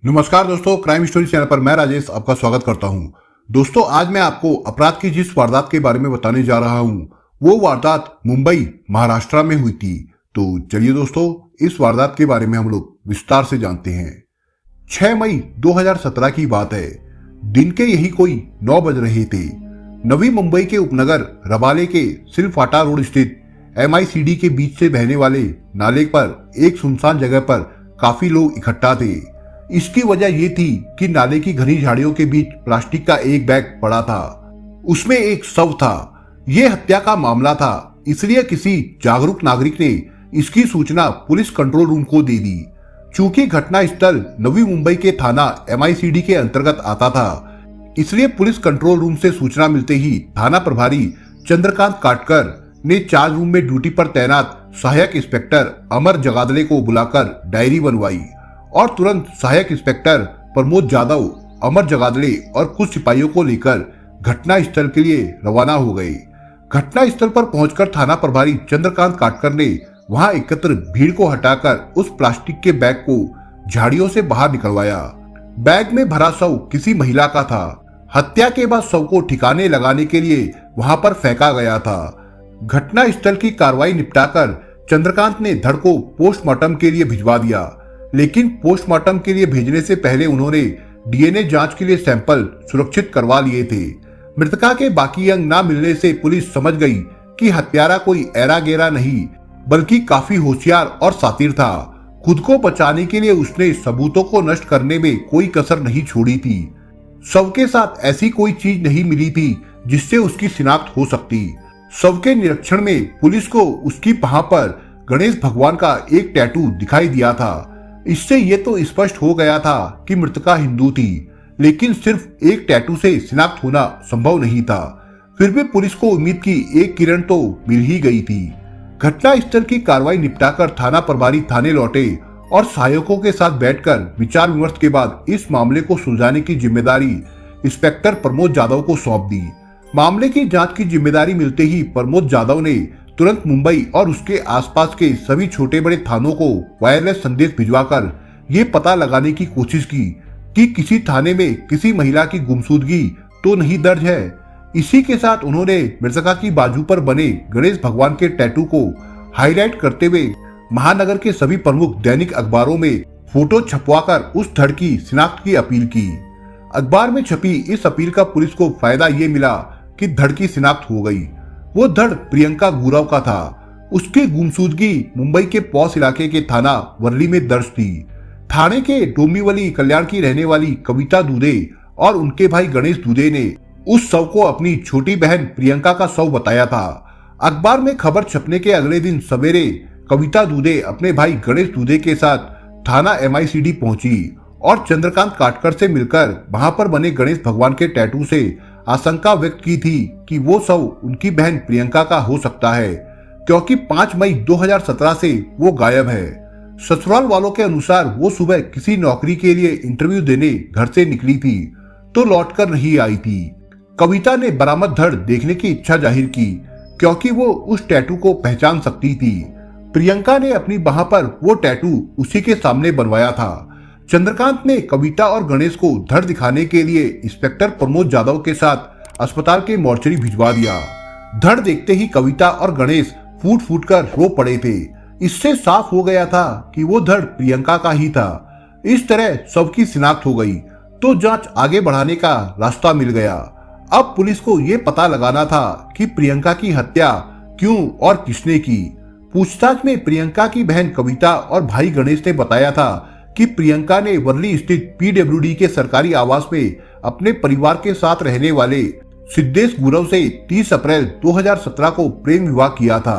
नमस्कार दोस्तों, crime story channel पर मैं राजेश आपका स्वागत करता हूं। दोस्तों, आज मैं आपको अपराध की जिस वारदात के बारे में बताने जा रहा हूं, वो वारदात मुंबई महाराष्ट्र में हुई थी। तो चलिए दोस्तों, इस वारदात के बारे में हम लोग विस्तार से जानते हैं। 6 मई 2017 की बात है। दिन के यही कोई 9 बज रहे थे। नवी मुंबई के उपनगर रबाले के सिलफाटा रोड स्थित MICD के बीच से बहने वाले नाले पर एक सुनसान जगह पर काफी लोग इकट्ठा थे। इसकी वजह यह थी कि नाले की घनी झाड़ियों के बीच प्लास्टिक का एक बैग पड़ा था। उसमें एक शव था। यह हत्या का मामला था, इसलिए किसी जागरूक नागरिक ने इसकी सूचना पुलिस कंट्रोल रूम को दे दी। चूंकि घटना स्थल नवी मुंबई के थाना MICD के अंतर्गत आता था, इसलिए पुलिस कंट्रोल रूम से सूचना मिलते ही थाना प्रभारी चंद्रकांत काटकर ने चार्ज रूम में ड्यूटी पर तैनात सहायक इंस्पेक्टर अमर जगादले को बुलाकर डायरी बनवाई और तुरंत सहायक इंस्पेक्टर प्रमोद जाधव, अमर जगादले और कुछ सिपाहियों को लेकर घटना स्थल के लिए रवाना हो गए। घटना स्थल पर पहुंचकर थाना प्रभारी चंद्रकांत काटकर ने वहां एकत्र भीड़ को हटाकर उस प्लास्टिक के बैग को झाड़ियों से बाहर निकलवाया। बैग में भरा शव किसी महिला का था। हत्या के बाद शव को ठिकाने लगाने के लिए वहां पर फेंका गया था। घटना स्थल की कार्रवाई निपटाकर चंद्रकांत ने धड़ को पोस्टमार्टम के लिए भिजवा दिया, लेकिन पोस्टमार्टम के लिए भेजने से पहले उन्होंने DNA जांच के लिए सैंपल सुरक्षित करवा लिए थे। मृतका के बाकी अंग न मिलने से पुलिस समझ गई कि हत्यारा कोई ऐरा गैरा नहीं, बल्कि काफी होशियार और शातिर था। खुद को बचाने के लिए उसने सबूतों को नष्ट करने में कोई कसर नहीं छोड़ी थी। शव के साथ ऐसी कोई चीज नहीं मिली थी जिससे उसकी शिनाख्त हो सकती। शव के निरीक्षण में पुलिस को उसकी बाह पर गणेश भगवान का एक टैटू दिखाई दिया था। इससे ये तो स्पष्ट हो गया था कि मृतका हिंदू थी, लेकिन सिर्फ एक टैटू से शिनाख्त होना संभव नहीं था। फिर भी पुलिस को उम्मीद की एक किरण तो मिल ही गई थी। घटना स्थल की कार्रवाई निपटाकर थाना प्रभारी थाने लौटे और सहायकों के साथ बैठकर विचार विमर्श के बाद इस मामले को सुलझाने की जिम्मेदारी इंस्पेक्टर प्रमोद जाधव को सौंप दी। मामले की जांच की जिम्मेदारी मिलते ही प्रमोद जाधव ने तुरंत मुंबई और उसके आसपास के सभी छोटे बड़े थानों को वायरलेस संदेश भिजवाकर ये पता लगाने की कोशिश की कि किसी थाने में किसी महिला की गुमशुदगी तो नहीं दर्ज है। इसी के साथ उन्होंने मृतका की बाजू पर बने गणेश भगवान के टैटू को हाईलाइट करते हुए महानगर के सभी प्रमुख दैनिक अखबारों में फोटो छपवाकर उस धड़ की शिनाख्त की अपील की। अखबार में छपी इस अपील का पुलिस को फायदा ये मिला कि धड़ की शिनाख्त हो गई। वो धड़ प्रियंका गुरव का था। उसकी गुमशुदगी मुंबई के पॉश इलाके के थाना वर्ली में दर्ज थी। थाने के डोंबिवली कल्याण की रहने वाली कविता दूधे और उनके भाई गणेश दूधे ने उस शव को अपनी छोटी बहन प्रियंका का शव बताया था। अखबार में खबर छपने के अगले दिन सवेरे कविता दूधे अपने भाई गणेश दूधे के साथ थाना MICD पहुंची और चंद्रकांत काटकर से मिलकर वहां पर बने गणेश भगवान के टैटू से आशंका व्यक्त की थी कि वो शव उनकी बहन प्रियंका का हो सकता है, क्योंकि 5 मई 2017 से वो गायब है। ससुराल वालों के अनुसार वो सुबह किसी नौकरी के लिए इंटरव्यू देने घर से निकली थी तो लौटकर नहीं आई थी। कविता ने बरामद धड़ देखने की इच्छा जाहिर की, क्योंकि वो उस टैटू को पहचान सकती थी। प्रियंका ने अपनी बाह पर वो टैटू उसी के सामने बनवाया था। चंद्रकांत ने कविता और गणेश को धड़ दिखाने के लिए इंस्पेक्टर प्रमोद जाधव के साथ अस्पताल के मोर्चरी भिजवा दिया। धड़ देखते ही कविता और गणेश फूट फूट कर रो पड़े थे। इससे साफ हो गया था कि वो धड़ प्रियंका का ही था। इस तरह शव की शिनाख्त हो गई तो जांच आगे बढ़ाने का रास्ता मिल गया। अब पुलिस को ये पता लगाना था कि प्रियंका की हत्या क्यों और किसने की। पूछताछ में प्रियंका की बहन कविता और भाई गणेश ने बताया था कि प्रियंका ने वर्ली स्थित PWD के सरकारी आवास में अपने परिवार के साथ रहने वाले सिद्धेश गुरव से 30 अप्रैल 2017 को प्रेम विवाह किया था।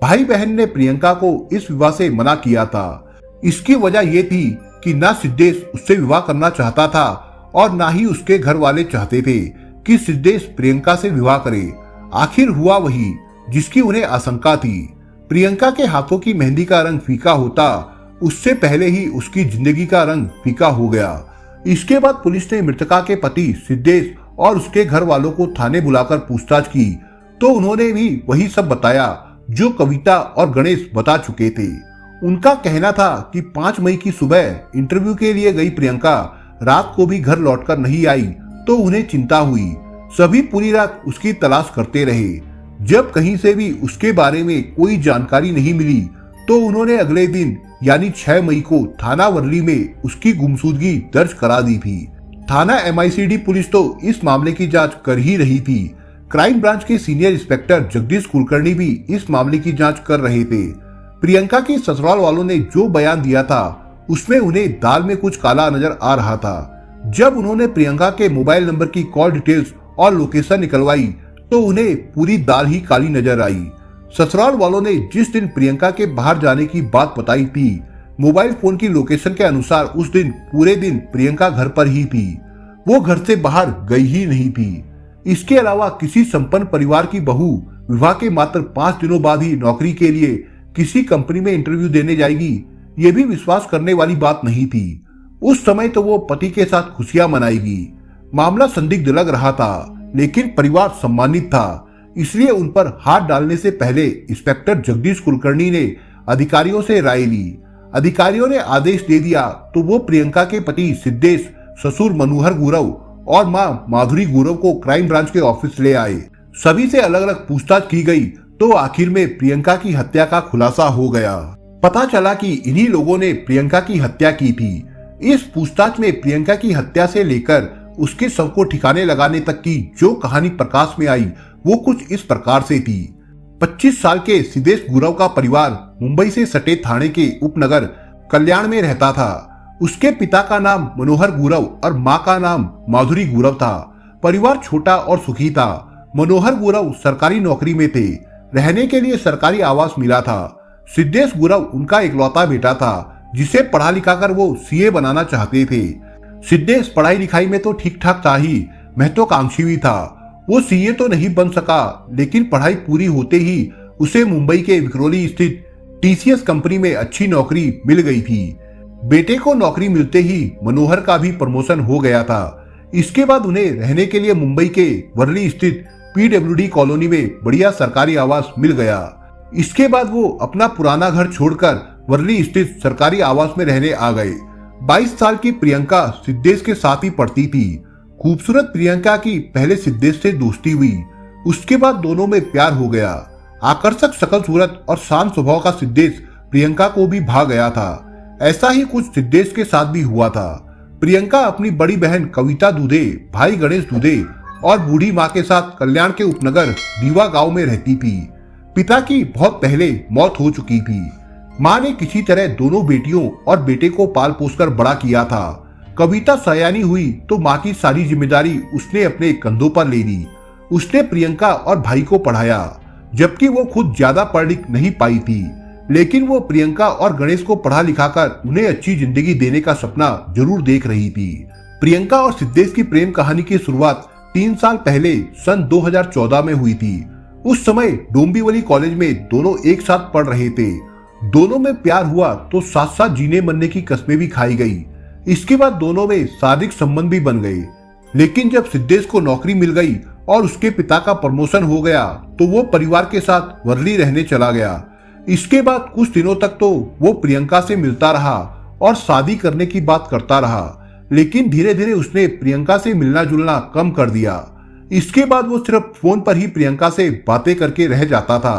भाई बहन ने प्रियंका को इस विवाह से मना किया था। इसकी वजह यह थी कि ना सिद्धेश उससे विवाह करना चाहता था और ना ही उसके घर वाले चाहते थे कि सिद्धेश प्रियंका से विवाह करे। आखिर हुआ वही जिसकी उन्हें आशंका थी। प्रियंका के हाथों की मेहंदी का रंग फीका होता उससे पहले ही उसकी जिंदगी का रंग फीका हो गया। इसके बाद पुलिस ने मृतका के पति सिद्धेश और उसके घर वालों को थाने बुलाकर पूछताछ की तो उन्होंने भी वही सब बताया जो कविता और गणेश बता चुके थे। उनका कहना था कि 5 मई की सुबह इंटरव्यू के लिए गई प्रियंका रात को भी घर लौटकर नहीं आई तो उन्हें चिंता हुई। सभी पूरी रात उसकी तलाश करते रहे। जब कहीं से भी उसके बारे में कोई जानकारी नहीं मिली तो उन्होंने अगले दिन यानी 6 मई को थाना वर्ली में उसकी गुमशुदगी दर्ज करा दी थी। थाना MICD पुलिस तो इस मामले की जांच कर ही रही थी। क्राइम ब्रांच के सीनियर इंस्पेक्टर जगदीश कुलकर्णी भी इस मामले की जांच कर रहे थे। प्रियंका की ससुराल वालों ने जो बयान दिया था उसमें उन्हें दाल में कुछ काला नजर आ रहा था। जब उन्होंने प्रियंका के मोबाइल नंबर की कॉल डिटेल्स और लोकेशन निकलवाई तो उन्हें पूरी दाल ही काली नजर आई। ससुराल वालों ने जिस दिन प्रियंका के बाहर जाने की बात बताई थी, मोबाइल फोन की लोकेशन के अनुसार उस दिन पूरे दिन प्रियंका घर पर ही थी। वो घर से बाहर गई ही नहीं थी। इसके अलावा किसी संपन्न परिवार की बहू विवाह के मात्र 5 दिनों बाद ही नौकरी के लिए किसी कंपनी में इंटरव्यू देने जाएगी, ये भी विश्वास करने वाली बात नहीं थी। उस समय तो वो पति के साथ खुशियां मनाएगी। मामला संदिग्ध लग रहा था, लेकिन परिवार सम्मानित था, इसलिए उन पर हाथ डालने से पहले इंस्पेक्टर जगदीश कुलकर्णी ने अधिकारियों से राय ली। अधिकारियों ने आदेश दे दिया तो वो प्रियंका के पति सिद्धेश, ससुर मनोहर गुरव और मां माधुरी गुरव को क्राइम ब्रांच के ऑफिस ले आए। सभी से अलग अलग पूछताछ की गई तो आखिर में प्रियंका की हत्या का खुलासा हो गया। पता चला कि इन्हीं लोगों ने प्रियंका की हत्या की थी। इस पूछताछ में प्रियंका की हत्या से लेकर उसके शव को ठिकाने लगाने तक की जो कहानी प्रकाश में आई वो कुछ इस प्रकार से थी। 25 साल के सिद्धेश गुरव का परिवार मुंबई से सटे थाने के उपनगर कल्याण में रहता था। उसके पिता का नाम मनोहर गुरव और मां का नाम माधुरी गुरव था। परिवार छोटा और सुखी था। मनोहर गुरव सरकारी नौकरी में थे। रहने के लिए सरकारी आवास मिला था। सिद्धेश गुरव उनका इकलौता बेटा था जिसे पढ़ा लिखा कर वो CA बनाना चाहते थे। सिद्धेश पढ़ाई लिखाई में तो ठीक ठाक था ही, महत्वाकांक्षी भी था। वो CA तो नहीं बन सका, लेकिन पढ़ाई पूरी होते ही उसे मुंबई के विक्रोली स्थित TCS कंपनी में अच्छी नौकरी मिल गई थी। बेटे को नौकरी मिलते ही मनोहर का भी प्रमोशन हो गया था। इसके बाद उन्हें रहने के लिए मुंबई के वर्ली स्थित PWD कॉलोनी में बढ़िया सरकारी आवास मिल गया। इसके बाद वो अपना पुराना घर छोड़कर वर्ली स्थित सरकारी आवास में रहने आ गए। 22 साल की प्रियंका सिद्धेश के साथ ही पढ़ती थी। खूबसूरत प्रियंका की पहले सिद्धेश से दोस्ती हुई, उसके बाद दोनों में प्यार हो गया। आकर्षक शकल सूरत और शांत स्वभाव का सिद्धेश प्रियंका को भी भा गया था। ऐसा ही कुछ सिद्धेश के साथ भी हुआ था। प्रियंका अपनी बड़ी बहन कविता दूधे, भाई गणेश दूधे और बूढ़ी माँ के साथ कल्याण के उपनगर दीवा गांव में रहती थी। पिता की बहुत पहले मौत हो चुकी थी। माँ ने किसी तरह दोनों बेटियों और बेटे को पाल पोसकर बड़ा किया था। कविता सयानी हुई तो माँ की सारी जिम्मेदारी उसने अपने कंधों पर ले ली। उसने प्रियंका और भाई को पढ़ाया, जबकि वो खुद ज्यादा पढ़ लिख नहीं पाई थी, लेकिन वो प्रियंका और गणेश को पढ़ा लिखाकर उन्हें अच्छी जिंदगी देने का सपना जरूर देख रही थी। प्रियंका और सिद्धेश की प्रेम कहानी की शुरुआत 3 साल पहले सन 2014 में हुई थी। उस समय डोंबिवली कॉलेज में दोनों एक साथ पढ़ रहे थे। दोनों में प्यार हुआ तो साथ साथ जीने मरने की कस्में भी खाई गई। इसके बाद दोनों में शारीरिक संबंध भी बन गए। लेकिन जब सिद्धेश को नौकरी मिल गई और उसके पिता का प्रमोशन हो गया तो वो परिवार के साथ वर्ली रहने चला गया। इसके बाद कुछ दिनों तक तो वो प्रियंका से मिलता रहा और शादी करने की बात करता रहा, लेकिन धीरे धीरे उसने प्रियंका से मिलना जुलना कम कर दिया। इसके बाद वो सिर्फ फोन पर ही प्रियंका से बातें करके रह जाता था।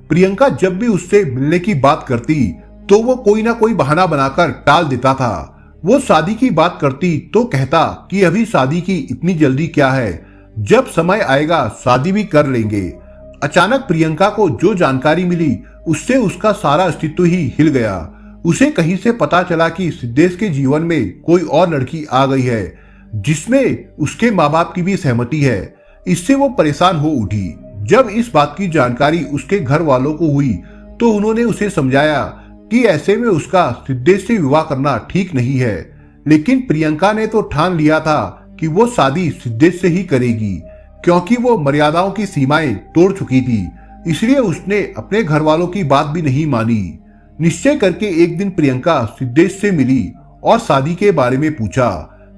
प्रियंका जब भी उससे मिलने की बात करती तो वो कोई ना कोई बहाना बनाकर टाल देता था। वो शादी की बात करती तो कहता कि अभी शादी की इतनी जल्दी क्या है, जब समय आएगा शादी भी कर लेंगे। अचानक प्रियंका को जो जानकारी मिली उससे उसका सारा अस्तित्व ही हिल गया। उसे कहीं से पता चला कि सिद्धेश के जीवन में कोई और लड़की आ गई है जिसमें उसके माँ बाप की भी सहमति है। इससे वो परेशान हो उठी। जब इस बात की जानकारी उसके घर वालों को हुई तो उन्होंने उसे समझाया कि ऐसे में उसका सिद्धेश से विवाह करना ठीक नहीं है, लेकिन प्रियंका ने तो ठान लिया था कि वो शादी सिद्धेश से ही करेगी, क्योंकि वो मर्यादाओं की सीमाएं तोड़ चुकी थी। इसलिए उसने अपने घर वालों की बात भी नहीं मानी। निश्चय करके एक दिन प्रियंका सिद्धेश से मिली और शादी के बारे में पूछा।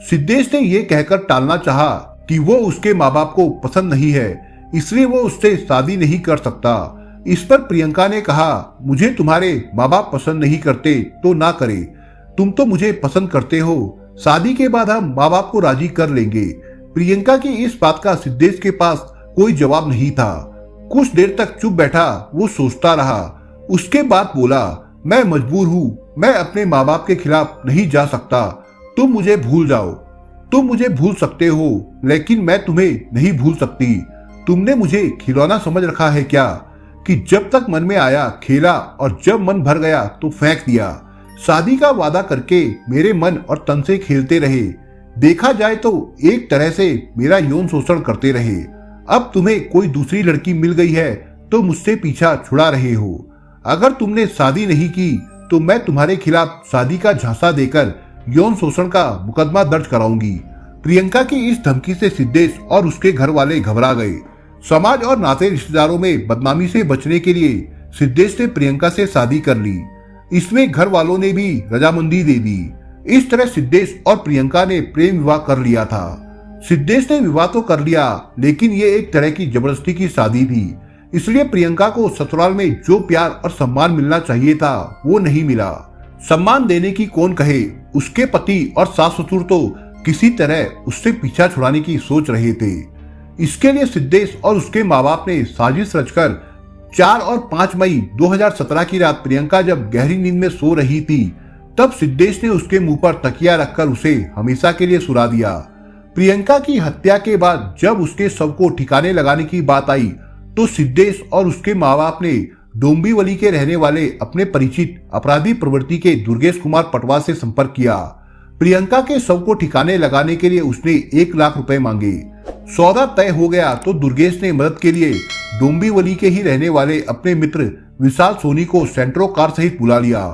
सिद्धेश ने ये कहकर टालना चाहा कि वो उसके माँ बाप को पसंद नहीं है, इसलिए वो उससे शादी नहीं कर सकता। इस पर प्रियंका ने कहा, मुझे तुम्हारे माँ बाप पसंद नहीं करते तो ना करे, तुम तो मुझे पसंद करते हो, शादी के बाद हम माँ बाप को राजी कर लेंगे। प्रियंका की इस बात का सिद्धेश के पास कोई जवाब नहीं था। कुछ देर तक चुप बैठा वो सोचता रहा। उसके बाद बोला, मैं मजबूर हूँ, मैं अपने माँ बाप के खिलाफ नहीं जा सकता, तुम मुझे भूल जाओ। तुम मुझे भूल सकते हो लेकिन मैं तुम्हें नहीं भूल सकती। तुमने मुझे खिलौना समझ रखा है क्या कि जब तक मन में आया खेला और जब मन भर गया तो फेंक दिया। शादी का वादा करके मेरे मन और तन से खेलते रहे। देखा जाए तो एक तरह से मेरा यौन शोषण करते रहे। अब तुम्हें कोई दूसरी लड़की मिल गई है तो मुझसे पीछा छुड़ा रहे हो। अगर तुमने शादी नहीं की तो मैं तुम्हारे खिलाफ शादी का झांसा देकर यौन शोषण का मुकदमा दर्ज कराऊंगी। प्रियंका की इस धमकी से सिद्धेश और उसके घर वाले घबरा गए। समाज और नाते रिश्तेदारों में बदनामी से बचने के लिए सिद्धेश ने प्रियंका से शादी कर ली। इसमें घर वालों ने भी रजामंदी दे दी। इस तरह सिद्धेश और प्रियंका ने प्रेम विवाह कर लिया था। सिद्धेश ने विवाह तो कर लिया लेकिन ये एक तरह की जबरदस्ती की शादी थी, इसलिए प्रियंका को ससुराल में जो प्यार और सम्मान मिलना चाहिए था वो नहीं मिला। सम्मान देने की कौन कहे, उसके पति और सास ससुर तो किसी तरह उससे पीछा छुड़ाने की सोच रहे थे। इसके लिए सिद्धेश और उसके माँ बाप ने साजिश रचकर 4 और 5 मई 2017 की रात प्रियंका जब गहरी नींद में सो रही थी तब सिद्धेश ने उसके मुंह पर तकिया रखकर उसे हमेशा के लिए सुला दिया। प्रियंका की हत्या के बाद जब उसके शव को ठिकाने लगाने की बात आई तो सिद्धेश और उसके माँ बाप ने डोंबिवली के रहने वाले अपने परिचित अपराधी प्रवृत्ति के दुर्गेश कुमार पटवा से संपर्क किया। प्रियंका के शव को ठिकाने लगाने के लिए उसने 1 लाख रुपए मांगे। सौदा तय हो गया तो दुर्गेश ने मदद के लिए डोंबिवली के ही रहने वाले अपने मित्र विशाल सोनी को सेंट्रो कार सहित बुला लिया।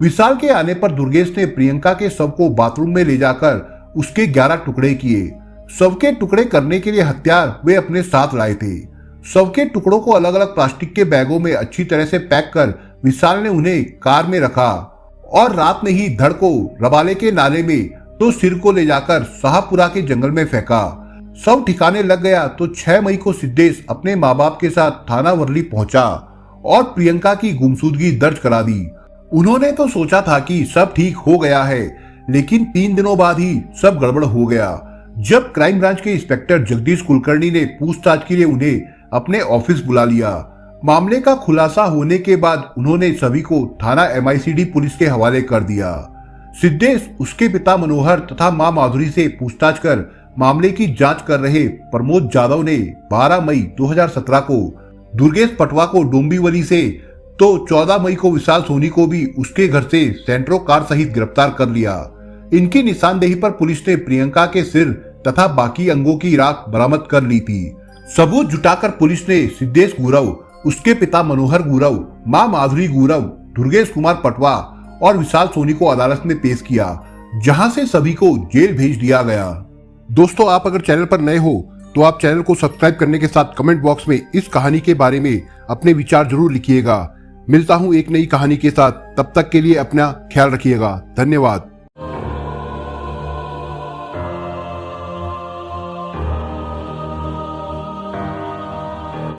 विशाल के आने पर दुर्गेश ने प्रियंका के शव को बाथरूम में ले जाकर उसके 11 टुकड़े किए। शव के टुकड़े करने के लिए हथियार वे अपने साथ लाए थे। शव के टुकड़ों को अलग अलग प्लास्टिक के बैगों में अच्छी तरह से पैक कर विशाल ने उन्हें कार में रखा और रात में ही धड़ को रबाले के नाले में तो सिर को ले जाकर शाहपुरा के जंगल में फेंका। शव ठिकाने लग गया तो 6 मई को सिद्धेश अपने माँ बाप के साथ थाना वर्ली पहुंचा और प्रियंका की गुमशुदगी दर्ज करा दी। उन्होंने तो सोचा था कि सब ठीक हो गया है लेकिन 3 दिनों बाद ही सब गड़बड़ हो गया। जब क्राइम ब्रांच के इंस्पेक्टर जगदीश कुलकर्णी ने पूछताछ के लिए उन्हें अपने ऑफिस बुला लिया। मामले का खुलासा होने के बाद उन्होंने सभी को थाना MICD पुलिस के हवाले कर दिया। सिद्धेश, उसके पिता मनोहर तथा मां माधुरी से पूछताछ कर मामले की जांच कर रहे प्रमोद जाधव ने 12 मई 2017 को दुर्गेश पटवा को डोंबिवली से तो 14 मई को विशाल सोनी को भी उसके घर से सेंट्रो कार सहित गिरफ्तार कर लिया। इनकी निशानदेही पर पुलिस ने प्रियंका के सिर तथा बाकी अंगों की राख बरामद कर ली थी। सबूत जुटाकर पुलिस ने सिद्धेश गुरव, उसके पिता मनोहर गुरव, मां माधुरी गुरव, दुर्गेश कुमार पटवा और विशाल सोनी को अदालत में पेश किया, जहां से सभी को जेल भेज दिया गया। दोस्तों, आप अगर चैनल पर नए हो तो आप चैनल को सब्सक्राइब करने के साथ कमेंट बॉक्स में इस कहानी के बारे में अपने विचार जरूर लिखिएगा। मिलता हूं एक नई कहानी के साथ, तब तक के लिए अपना ख्याल रखिएगा। धन्यवाद।